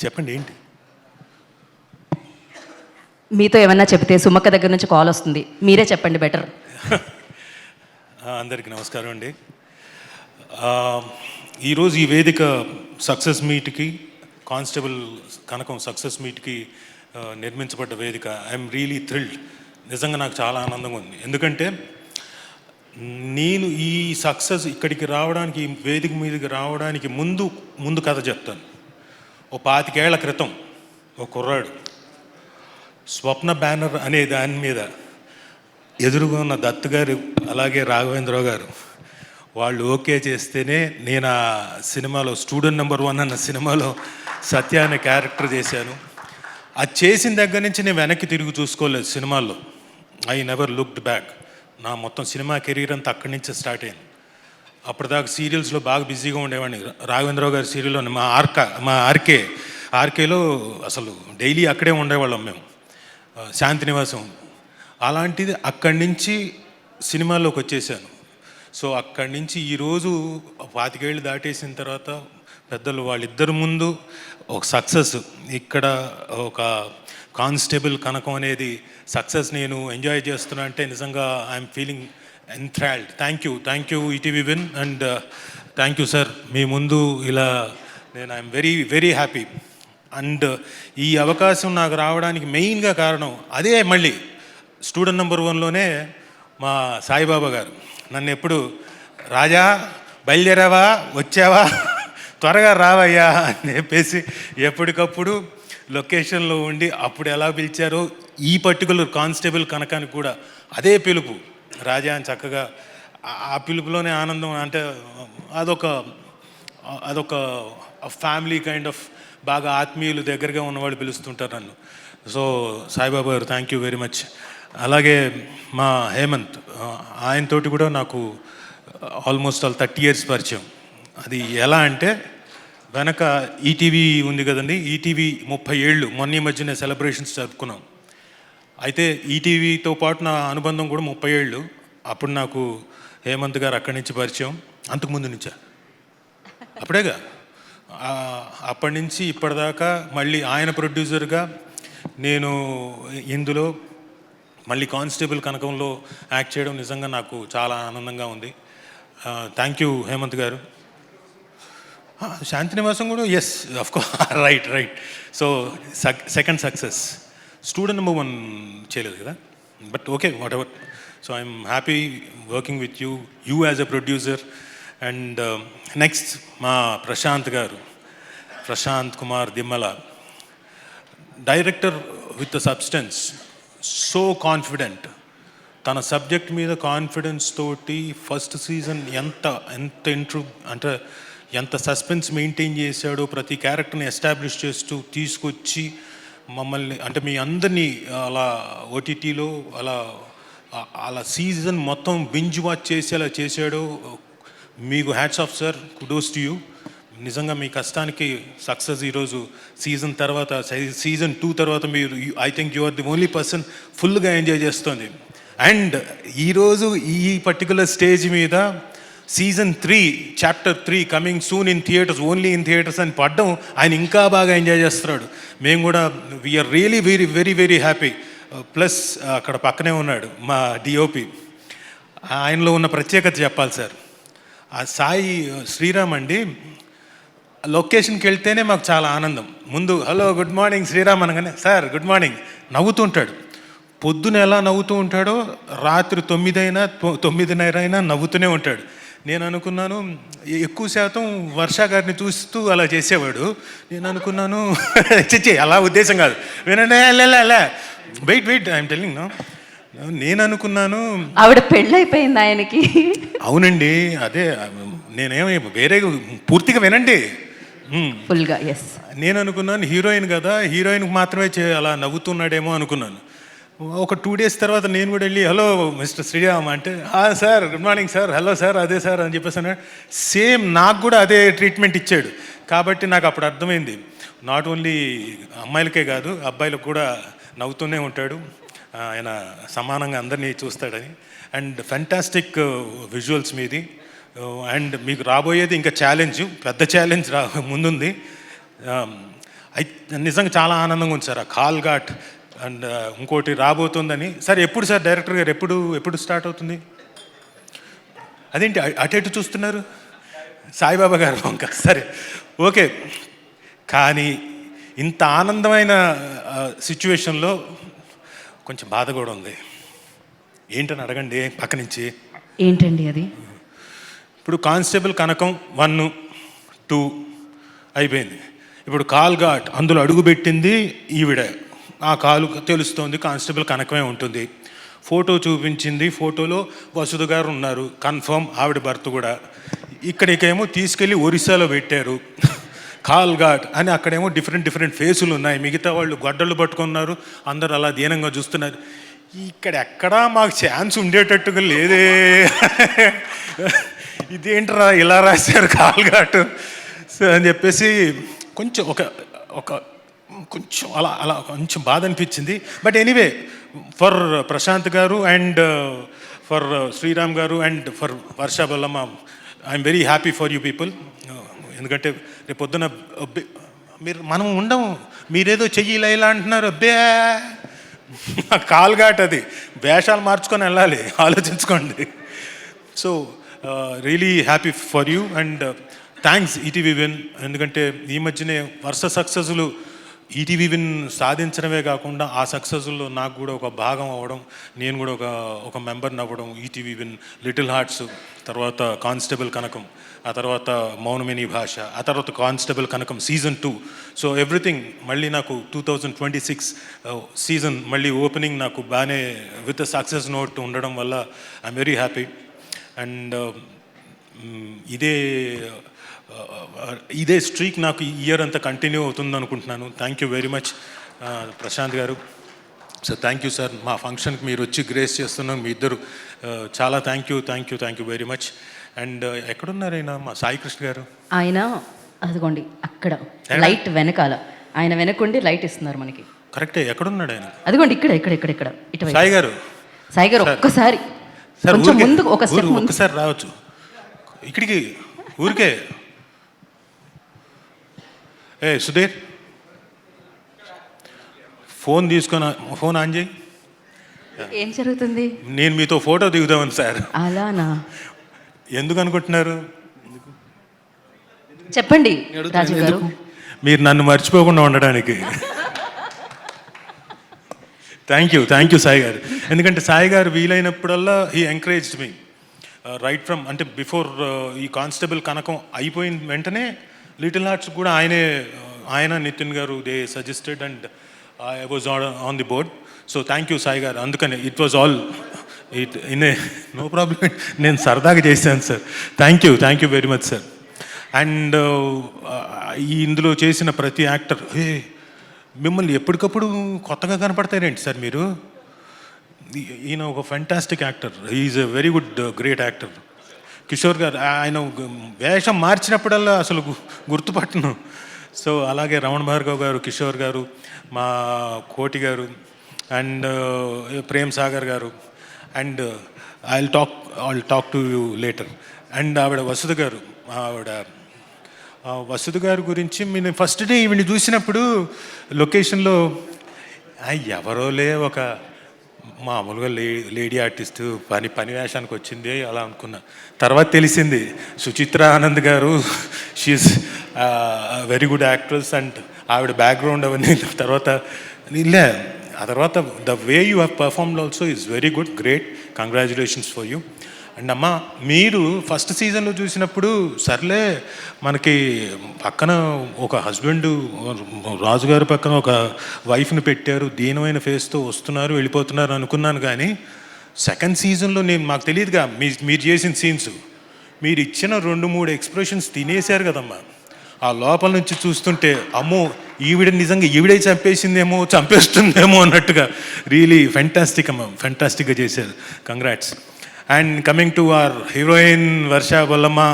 చెప్పండి ఏంటి? మీతో ఏమన్నా చెప్తే సుమక్క దగ్గర నుంచి కాల్ వస్తుంది, మీరే చెప్పండి బెటర్. అందరికీ నమస్కారం అండి. ఈరోజు ఈ వేదిక సక్సెస్ మీట్కి, కానిస్టేబుల్ కనకం సక్సెస్ మీట్కి నిర్మించబడ్డ వేదిక. I'm really thrilled. నిజంగా నాకు చాలా ఆనందంగా ఉంది. ఎందుకంటే నేను ఈ సక్సెస్ ఇక్కడికి రావడానికి, ఈ వేదిక మీదకి రావడానికి ముందు కథ చెప్తాను. ఓ 25 ఏళ్ల క్రితం ఓ కుర్రాడు స్వప్న బ్యానర్ అనే దాని మీద ఎదురుగా ఉన్న దత్ గారు అలాగే రాఘవేంద్రరావు గారు వాళ్ళు ఓకే చేస్తేనే నేను ఆ సినిమాలో స్టూడెంట్ నెంబర్ 1 అన్న సినిమాలో సత్య అనే క్యారెక్టర్ చేశాను. అది చేసిన దగ్గర నుంచి నేను వెనక్కి తిరిగి చూసుకోలేదు సినిమాల్లో. I never looked back. నా మొత్తం సినిమా కెరీర్ అంతా అక్కడి నుంచే స్టార్ట్ అయింది. అప్పటిదాకా సీరియల్స్లో బాగా బిజీగా ఉండేవాడిని. రాఘవేంద్రరావు గారి సీరియల్లో మా ఆర్కేలో అసలు డైలీ అక్కడే ఉండేవాళ్ళం మేము, శాంతినివాసం. అలాంటిది అక్కడి నుంచి సినిమాల్లోకి వచ్చేసాను. సో అక్కడి నుంచి ఈరోజు 25 ఏళ్ళు దాటేసిన తర్వాత పెద్దలు వాళ్ళిద్దరు ముందు ఒక సక్సెస్, ఇక్కడ ఒక కానిస్టేబుల్ కనకం అనేది సక్సెస్ నేను ఎంజాయ్ చేస్తున్నా అంటే నిజంగా I'm feeling enthralled. Thank you ETV Win, and thank you sir. మీ ముందు ఇలా నేను I'm very very happy. And ఈ అవకాశం నాకు రావడానికి మెయిన్గా కారణం అదే, మళ్ళీ స్టూడెంట్ నెంబర్ 1లోనే మా సాయిబాబా గారు నన్ను ఎప్పుడు రాజా బయలుదేరావా, వచ్చావా, త్వరగా రావయ్యా అని చెప్పేసి ఎప్పటికప్పుడు లొకేషన్లో ఉండి అప్పుడు ఎలా పిలిచారో ఈ పర్టికులర్ కానిస్టేబుల్ కనకానికి కూడా అదే పిలుపు, రాజా అని చక్కగా ఆ పిలుపులోనే ఆనందం. అంటే అదొక ఫ్యామిలీ కైండ్ ఆఫ్, బాగా ఆత్మీయులు దగ్గరగా ఉన్నవాళ్ళు పిలుస్తుంటారు నన్ను. సో సాయిబాబా గారు థ్యాంక్ యూ వెరీ మచ్. అలాగే మా హేమంత్, ఆయనతోటి కూడా నాకు ఆల్మోస్ట్ 30 years పరిచయం. అది ఎలా అంటే వెనక ఈటీవీ ఉంది కదండి, ఈటీవీ 30 ఏళ్ళు మొన్న మధ్యనే సెలబ్రేషన్స్ జరుపుకున్నాం. అయితే ఈటీవీతో పాటు నా అనుబంధం కూడా 30 ఏళ్ళు. అప్పుడు నాకు హేమంత్ గారు అక్కడి నుంచి పరిచయం, అంతకుముందు నుంచా అప్పుడేగా. అప్పటి నుంచి ఇప్పటిదాకా మళ్ళీ ఆయన ప్రొడ్యూసర్గా నేను ఇందులో మళ్ళీ కానిస్టేబుల్ కనకంలో యాక్ట్ చేయడం నిజంగా నాకు చాలా ఆనందంగా ఉంది. Thank you Hemant garu. శాంతినివాసం కూడా yes of course right. So second success. Student number 1 చేయలేదు కదా, but okay whatever. So I'm happy working with you as a producer. And next మా Prashanth Kumar Dimmala, director with the substance, so confident. తన subject మీద confidence తోటి first season ఎంత అంటే ఎంత suspense maintain చేశాడో, ప్రతి క్యారెక్టర్ని ఎస్టాబ్లిష్ చేస్తూ తీసుకొచ్చి మమ్మల్ని, అంటే మీ అందరినీ అలా ఓటీటీలో అలా సీజన్ మొత్తం బింజ్ వాచ్ చేసేలా చేశాడో. మీకు hats off sir, kudos to you. నిజంగా మీ కష్టానికి సక్సెస్ ఈరోజు సీజన్ 2 తర్వాత మీరు, I think you are the only person ఫుల్గా ఎంజాయ్ చేస్తుంది. అండ్ ఈరోజు ఈ పర్టికులర్ స్టేజ్ మీద season 3 Chapter 3 coming soon in theatres, only in theatres అని పడ్డం, ఆయన ఇంకా బాగా ఎంజాయ్ చేస్తున్నాడు. మేము కూడా we are really very very very happy. Plus అక్కడ పక్కనే ఉన్నాడు మా డిఓపి, ఆయనలో ఉన్న ప్రత్యేకత చెప్పాలి సార్. ఆ సాయి శ్రీరామ్ అండి, లొకేషన్కి వెళ్తేనే మాకు చాలా ఆనందం. ముందు హలో గుడ్ మార్నింగ్ శ్రీరామ్ అనగానే సార్ గుడ్ మార్నింగ్ నవ్వుతుంటాడు. పొద్దున ఎలా నవ్వుతూ ఉంటాడో రాత్రి 9 అయినా 9:30 అయినా నవ్వుతూనే ఉంటాడు. నేను అనుకున్నాను ఎక్కువ శాతం వర్ష గారిని చూస్తూ అలా చేసేవాడు. నేను అనుకున్నాను అలా ఉద్దేశం కాదు, వినండి వెయిట్ ఐఎమ్ టెల్లింగ్ నో. నేను అనుకున్నాను ఆవిడ పెళ్ళైపోయింది ఆయనకి. అవునండి, అదే నేనేమి వేరే, పూర్తిగా వినండి ఫుల్గా. ఎస్, నేను అనుకున్నాను హీరోయిన్ కదా, హీరోయిన్కి మాత్రమే అలా నవ్వుతున్నాడేమో అనుకున్నాను. ఒక 2 days తర్వాత నేను కూడా వెళ్ళి హలో మిస్టర్ శ్రీరామ్ అంటే, sir good morning sir, hello sir, అదే సార్ అని చెప్పేసి అన్నాడు. సేమ్ నాకు కూడా అదే ట్రీట్మెంట్ ఇచ్చాడు. కాబట్టి నాకు అప్పుడు అర్థమైంది, నాట్ ఓన్లీ అమ్మాయిలకే కాదు అబ్బాయిలకు కూడా నవ్వుతూనే ఉంటాడు ఆయన, సమానంగా అందరినీ చూస్తాడని. అండ్ ఫెంటాస్టిక్ విజువల్స్ మీది. అండ్ మీకు రాబోయేది ఇంకా పెద్ద ఛాలెంజ్ ముందుంది. నిజంగా చాలా ఆనందంగా ఉంది సార్ ఆ కాల్ ఘాట్ అండ్ ఇంకోటి రాబోతుందని. సార్ ఎప్పుడు సార్ డైరెక్టర్ గారు ఎప్పుడు స్టార్ట్ అవుతుంది? అదేంటి అటు ఇటు చూస్తున్నారు సాయిబాబా గారు వంక? సరే ఓకే, కానీ ఇంత ఆనందమైన సిచ్యువేషన్లో కొంచెం బాధ కూడా ఉంది. ఏంటని అడగండి పక్క నుంచి. ఏంటండి అది? ఇప్పుడు కానిస్టేబుల్ కనకం 1, 2 అయిపోయింది. ఇప్పుడు కాల్ ఘాట్ అందులో అడుగుపెట్టింది ఈవిడ. ఆ కాలు తెలుస్తోంది కానిస్టేబుల్ కనకమే ఉంటుంది. ఫోటో చూపించింది, ఫోటోలో వసుధ గారు ఉన్నారు, కన్ఫర్మ్ ఆవిడ భర్త కూడా. ఇక్కడికేమో తీసుకెళ్ళి ఒరిస్సాలో పెట్టారు కాల్ ఘాట్ అని. అక్కడేమో డిఫరెంట్ ఫేసులు ఉన్నాయి, మిగతా వాళ్ళు గొడ్డళ్ళు పట్టుకున్నారు, అందరూ అలా దీనంగా చూస్తున్నారు. ఇక్కడ ఎక్కడా మాకు ఛాన్స్ ఉండేటట్టుగా లేదే ఇదేంట్రా ఇలా రాశారు కాల్ ఘాట్ అని చెప్పేసి కొంచెం కొంచెం అలా కొంచెం బాధ అనిపించింది. బట్ ఎనీవే, ఫర్ ప్రశాంత్ గారు అండ్ ఫర్ శ్రీరామ్ గారు and for Varsha Bollamma, I'm very happy for you people. ఎందుకంటే రేపు పొద్దున మనం ఉండము, మీరేదో చెయ్యి ఇలా అంటున్నారు. అబ్బే కాల్ ఘాట్ అది, వేషాలు మార్చుకొని వెళ్ళాలి, ఆలోచించుకోండి. So really happy for you and thanks ETV win. ఎందుకంటే ఈ మధ్యనే వరుస సక్సెస్లు ఈటీవీ విన్ సాధించడమే కాకుండా ఆ సక్సెస్లో నాకు కూడా ఒక భాగం అవ్వడం, నేను కూడా ఒక మెంబర్ని అవ్వడం. ఈటీవీ విన్, లిటిల్ హార్ట్స్, తర్వాత కానిస్టేబుల్ కనకం, ఆ తర్వాత మౌనమిని భాష, ఆ తర్వాత కానిస్టేబుల్ కనకం సీజన్ 2. సో ఎవ్రీథింగ్ మళ్ళీ నాకు 2026 సీజన్ మళ్ళీ ఓపెనింగ్ నాకు బాగానే విత్ సక్సెస్ నోట్ ఉండడం వల్ల ఐఎమ్ వెరీ హ్యాపీ. అండ్ ఇదే స్ట్రీక్ నాకు ఈ ఇయర్ అంతా కంటిన్యూ అవుతుంది అనుకుంటున్నాను. Thank you very much Prashanth garu. So thank you sir, మా ఫంక్షన్కి మీరు వచ్చి గ్రేస్ చేస్తున్నాం మీ ఇద్దరు. చాలా thank you very much. And ఎక్కడున్నారు ఆయన? మా సాయి కృష్ణ గారు. ఆయన అదిగోండి అక్కడ లైట్ వెనకాల, ఆయన వెనకుండి లైట్ ఇస్తున్నారు మనకి. కరెక్టే, ఎక్కడున్నాడు ఆయన? అదిగోండి ఇక్కడ ఇటు సాయి గారు. ఒక్కసారి కొంచెం ముందుకు ఒక స్టెప్ ఒక్కసారి రావచ్చు ఇక్కడికి ఊరికే. సుధీర్, ఫోన్ ఆన్ చేయి. ఏం జరుగుతుంది? నేను మీతో ఫోటో దిగుదామని సార్. అలానా? ఎందుకు అనుకుంటున్నారు? చెప్పండి రాజు గారు. మీరు నన్ను మర్చిపోకుండా ఉండడానికి. థ్యాంక్ యూ సాయి గారు. ఎందుకంటే సాయి గారు వీలైనప్పుడల్లా he encouraged me right from, అంటే బిఫోర్ ఈ కానిస్టేబుల్ కనకం అయిపోయిన వెంటనే లిటిల్ హార్ట్స్ కూడా ఆయన Nithin garu they suggested and I was on the board. So thank you Sai garu. అందుకని it was all no problem, నేను సరదాగా చేశాను sir. Thank you very much sir. And ఇందులో చేసిన ప్రతి యాక్టర్, మిమ్మల్ని ఎప్పటికప్పుడు కొత్తగా కనపడతారేంటి సార్ మీరు? ఈయన ఒక fantastic actor, is a very good great actor. Kishore గారు, ఆయన వేషం మార్చినప్పుడల్లా అసలు గుర్తుపట్టను. సో అలాగే రమణ భార్గవ్ గారు, కిషోర్ గారు, మా కోటి గారు అండ్ ప్రేమ్ సాగర్ గారు. And I talk to you later. And ఆవిడ వసుధ గారు, వసుధ గారి గురించి నేను ఫస్ట్ డే ఈవిని చూసినప్పుడు లొకేషన్లో ఎవరోలే ఒక మామూలుగా లేడీ ఆర్టిస్టు పని వేషానికి వచ్చింది అలా అనుకున్నా. తర్వాత తెలిసింది Suchitra Anand garu, she is very good actress and ఆవిడ బ్యాక్గ్రౌండ్ అవన్నీ. ఆ తర్వాత the way you have performed also is very good, great, congratulations for you. And అమ్మ, మీరు ఫస్ట్ సీజన్లో చూసినప్పుడు సర్లే మనకి పక్కన ఒక హస్బెండ్, రాజుగారి పక్కన ఒక వైఫ్ని పెట్టారు, దీనమైన ఫేస్తో వస్తున్నారు వెళ్ళిపోతున్నారు అనుకున్నాను. కానీ సెకండ్ సీజన్లో మాకు తెలియదుగా మీరు చేసిన సీన్స్, మీరు ఇచ్చిన 2-3 ఎక్స్ప్రెషన్స్ తినేశారు కదమ్మా. ఆ లోపల నుంచి చూస్తుంటే అమ్మో నిజంగా ఈవిడే చంపేస్తుందేమో అన్నట్టుగా రియలీ ఫెంటాస్టిక్ అమ్మ, ఫెంటాస్టిక్గా చేశారు. Congrats. And coming to our heroine Varsha Ballamma,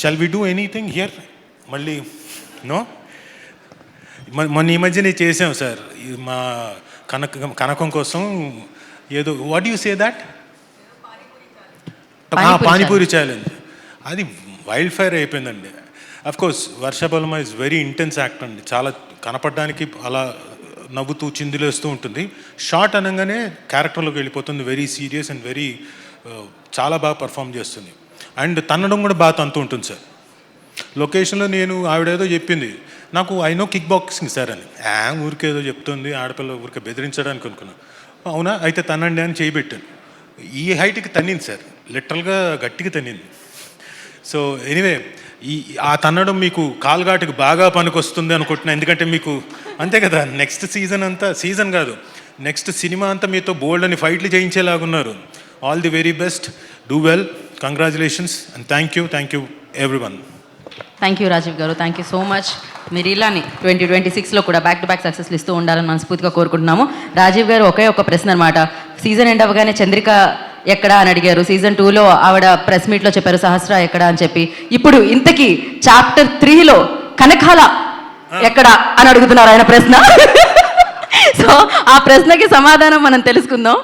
shall we do anything here? Malli no? మొన్న ఈ మధ్యనే చేసాం సార్ మా కనకం కోసం ఏదో, what you say that, panipuri challenge. అది వైల్డ్ ఫైర్ అయిపోయిందండి. Course Varsha Bollamma is very intense act అండి, చాలా కనపడడానికి అలా నవ్వుతూ చిందులేస్తూ ఉంటుంది, షార్ట్ అనగానే క్యారెక్టర్లోకి వెళ్ళిపోతుంది, వెరీ సీరియస్ అండ్ వెరీ చాలా బాగా పర్ఫామ్ చేస్తుంది. అండ్ తన్నడం కూడా బాగా తంతూ ఉంటుంది సార్. లొకేషన్లో నేను ఆవిడేదో చెప్పింది నాకు, I know kick boxing sir అని, ఊరికేదో చెప్తుంది ఆడపిల్ల ఊరికే బెదిరించడానికి అనుకున్నాను. అవునా అయితే తన్నండి అని చేయబెట్టాను. ఈ హైట్కి తన్నింది సార్, లిటరల్గా గట్టిగా తన్నింది. సో ఎనీవే ఆ తన్నడం మీకు కాల్ఘాటుకు బాగా పనికొస్తుంది అనుకుంటున్నాను, ఎందుకంటే మీకు అంతే కదా, నెక్స్ట్ సీజన్ అంతా, సీజన్ కాదు నెక్స్ట్ సినిమా అంతా మీతో బోల్డ్ అని ఫైట్లు చేయించేలాగున్నారు. All the very best, do well, congratulations and thank you everyone. Thank you Rajiv garu, thank you so much. మీరు ఇలానే 2026లో కూడా బ్యాక్ టు బ్యాక్ సక్సెస్లు ఇస్తూ ఉండాలని మనస్ఫూర్తిగా కోరుకుంటున్నాము. రాజీవ్ గారు ఒకే ఒక ప్రశ్న అనమాట, సీజన్ ఎండ్ అవ్వగానే చంద్రిక ఎక్కడా అని అడిగారు, సీజన్ 2లో ఆవిడ ప్రెస్ మీట్లో చెప్పారు సహస్ర ఎక్కడా అని చెప్పి, ఇప్పుడు ఇంతకీ చాప్టర్ 3లో కనకాల ఎక్కడా అని అడుగుతున్నారు ఆయన ప్రశ్న. సో ఆ ప్రశ్నకి సమాధానం మనం తెలుసుకుందాం.